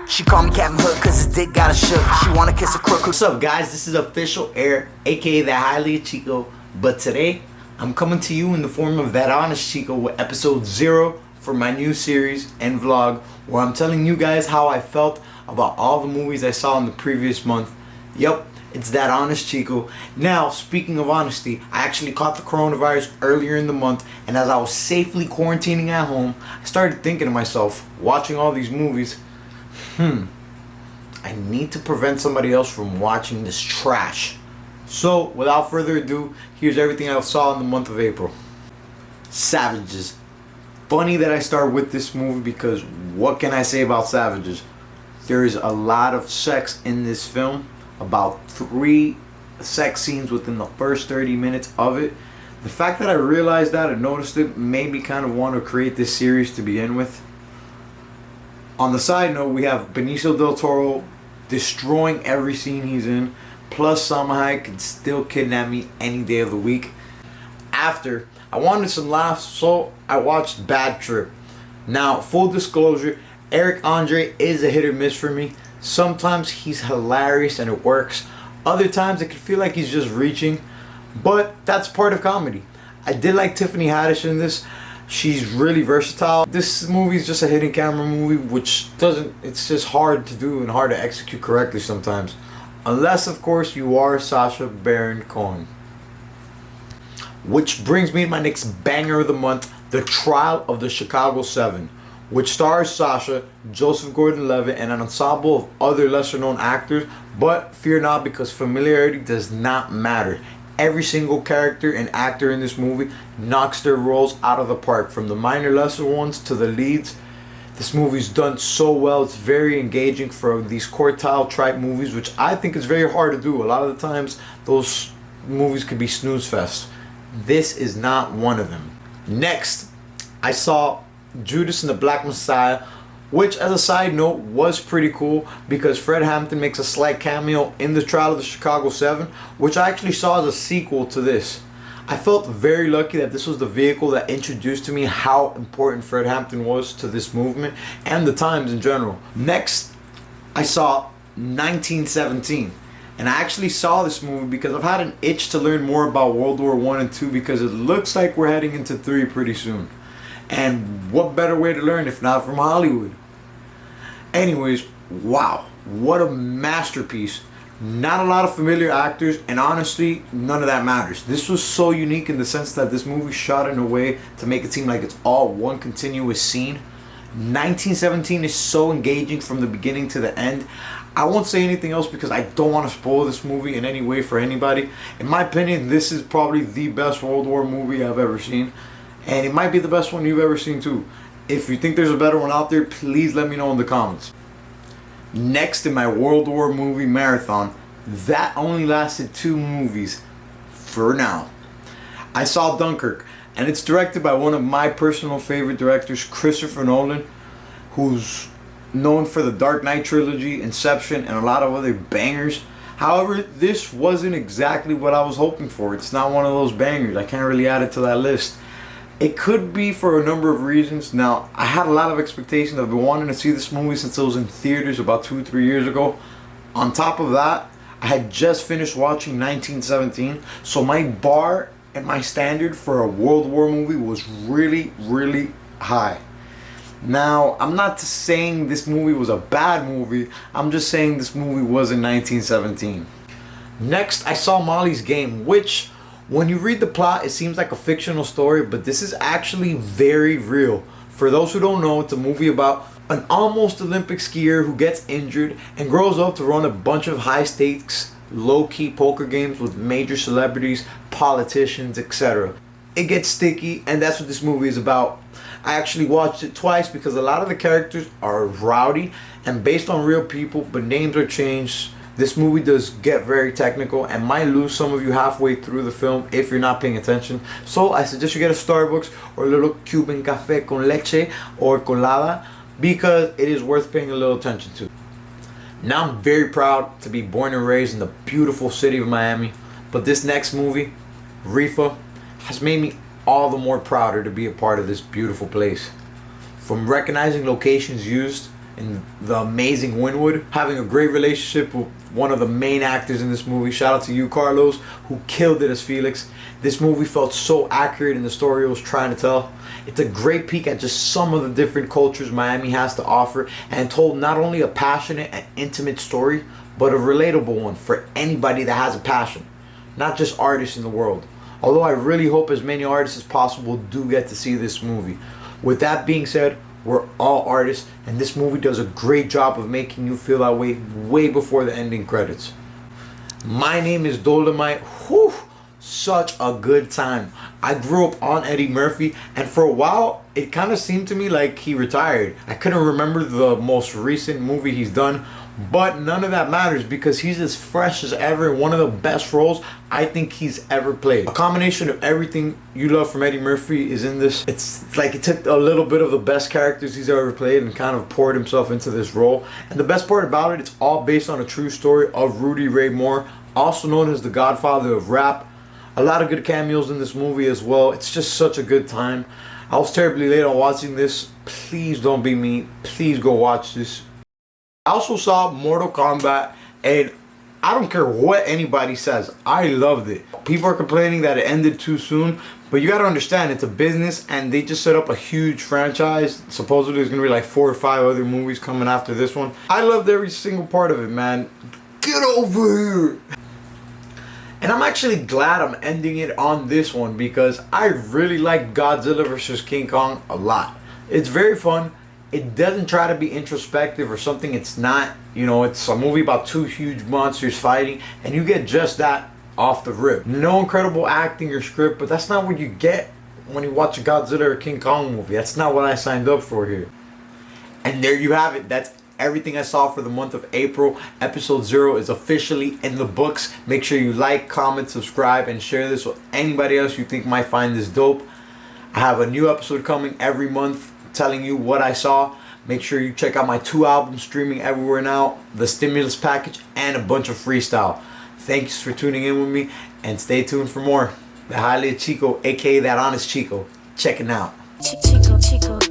She call me Captain Hook cause his dick got a shook. She wanna kiss a crook. What's up guys, this is OfficialHeir, aka the Highly Chico. But today, I'm coming to you in the form of That Honest Chico with episode 0 for my new series and vlog, where I'm telling you guys how I felt about all the movies I saw in the previous month. Yup, it's That Honest Chico. Now, speaking of honesty, I actually caught the coronavirus earlier in the month, and as I was safely quarantining at home, I started thinking to myself, watching all these movies, I need to prevent somebody else from watching this trash. So, without further ado, here's everything I saw in the month of April. Savages. Funny that I start with this movie because what can I say about Savages? There is a lot of sex in this film. About 3 sex scenes within the first 30 minutes of it. The fact that I realized that and noticed it made me kind of want to create this series to begin with. On the side note, we have Benicio del Toro destroying every scene he's in, plus Salma Hayek can still kidnap me any day of the week. After, I wanted some laughs, so I watched Bad Trip. Now, full disclosure, Eric Andre is a hit or miss for me. Sometimes he's hilarious and it works. Other times it can feel like he's just reaching, but that's part of comedy. I did like Tiffany Haddish in this. She's really versatile. This movie is just a hidden camera movie, which it's just hard to do and hard to execute correctly sometimes. Unless, of course, you are Sacha Baron Cohen. Which brings me to my next banger of the month, The Trial of the Chicago 7. Which stars Sasha, Joseph Gordon-Levitt, and an ensemble of other lesser-known actors, but fear not because familiarity does not matter. Every single character and actor in this movie knocks their roles out of the park, from the minor lesser ones to the leads. This movie's done so well. It's very engaging for these quartile type movies, which I think is very hard to do. A lot of the times, those movies could be snooze fest. This is not one of them. Next, I saw Judas and the Black Messiah, which as a side note was pretty cool because Fred Hampton makes a slight cameo in The Trial of the Chicago 7, which I actually saw as a sequel to this. I felt very lucky that this was the vehicle that introduced to me how important Fred Hampton was to this movement and the times in general. Next, I saw 1917. And I actually saw this movie because I've had an itch to learn more about World War I and II because it looks like we're heading into 3 pretty soon. And what better way to learn if not from Hollywood? Anyways, wow, what a masterpiece. Not a lot of familiar actors, and honestly, none of that matters. This was so unique in the sense that this movie shot in a way to make it seem like it's all one continuous scene. 1917 is so engaging from the beginning to the end. I won't say anything else because I don't want to spoil this movie in any way for anybody. In my opinion, this is probably the best World War movie I've ever seen. And it might be the best one you've ever seen too. If you think there's a better one out there, please let me know in the comments. Next in my World War movie marathon, that only lasted 2 movies for now. I saw Dunkirk, and it's directed by one of my personal favorite directors, Christopher Nolan, who's known for the Dark Knight trilogy, Inception, and a lot of other bangers. However, this wasn't exactly what I was hoping for. It's not one of those bangers. I can't really add it to that list. It could be for a number of reasons. Now, I had a lot of expectations. I've been wanting to see this movie since it was in theaters about 2-3 years ago. On top of that, I had just finished watching 1917. So my bar and my standard for a World War movie was really, really high. Now, I'm not saying this movie was a bad movie. I'm just saying this movie wasn't 1917. Next, I saw Molly's Game, which, when you read the plot, it seems like a fictional story, but this is actually very real. For those who don't know, it's a movie about an almost Olympic skier who gets injured and grows up to run a bunch of high-stakes, low-key poker games with major celebrities, politicians, etc. It gets sticky, and that's what this movie is about. I actually watched it twice because a lot of the characters are rowdy and based on real people, but names are changed. This movie does get very technical and might lose some of you halfway through the film if you're not paying attention. So I suggest you get a Starbucks or a little Cuban café con leche or colada because it is worth paying a little attention to. Now I'm very proud to be born and raised in the beautiful city of Miami, but this next movie, Rifa, has made me all the more prouder to be a part of this beautiful place. From recognizing locations used in the amazing Wynwood, having a great relationship with one of the main actors in this movie. Shout out to you, Carlos, who killed it as Felix. This movie felt so accurate in the story it was trying to tell. It's a great peek at just some of the different cultures Miami has to offer, and told not only a passionate and intimate story, but a relatable one for anybody that has a passion, not just artists in the world. Although I really hope as many artists as possible do get to see this movie. With that being said, we're all artists, and this movie does a great job of making you feel that way before the ending credits. My name is Dolomite. Whew, such a good time. I grew up on Eddie Murphy, and for a while it kind of seemed to me like he retired. I couldn't remember the most recent movie he's done, but none of that matters because he's as fresh as ever in one of the best roles I think he's ever played. A combination of everything you love from Eddie Murphy is in this. It's like he took a little bit of the best characters he's ever played and kind of poured himself into this role. And the best part about it, it's all based on a true story of Rudy Ray Moore, also known as the Godfather of rap. A lot of good cameos in this movie as well. It's just such a good time. I was terribly late on watching this. Please don't be me. Please go watch this. I also saw Mortal Kombat, and I don't care what anybody says, I loved it. People are complaining that it ended too soon, but you gotta understand, it's a business and they just set up a huge franchise. Supposedly there's gonna be like 4 or 5 other movies coming after this one. I loved every single part of it, man. Get over here! And I'm actually glad I'm ending it on this one because I really like Godzilla vs. King Kong a lot. It's very fun. It doesn't try to be introspective or something it's not. You know, it's a movie about 2 huge monsters fighting, and you get just that off the rip. No incredible acting or script, but that's not what you get when you watch a Godzilla or King Kong movie. That's not what I signed up for here. And there you have it. That's everything I saw for the month of April. Episode 0 is officially in the books. Make sure you like, comment, subscribe, and share this with anybody else you think might find this dope. I have a new episode coming every month telling you what I saw. Make sure you check out my 2 albums streaming everywhere now, the stimulus package, and a bunch of freestyle. Thanks for tuning in with me, and stay tuned for more. The Highly Chico, aka that honest Chico, checking out. Chico, Chico.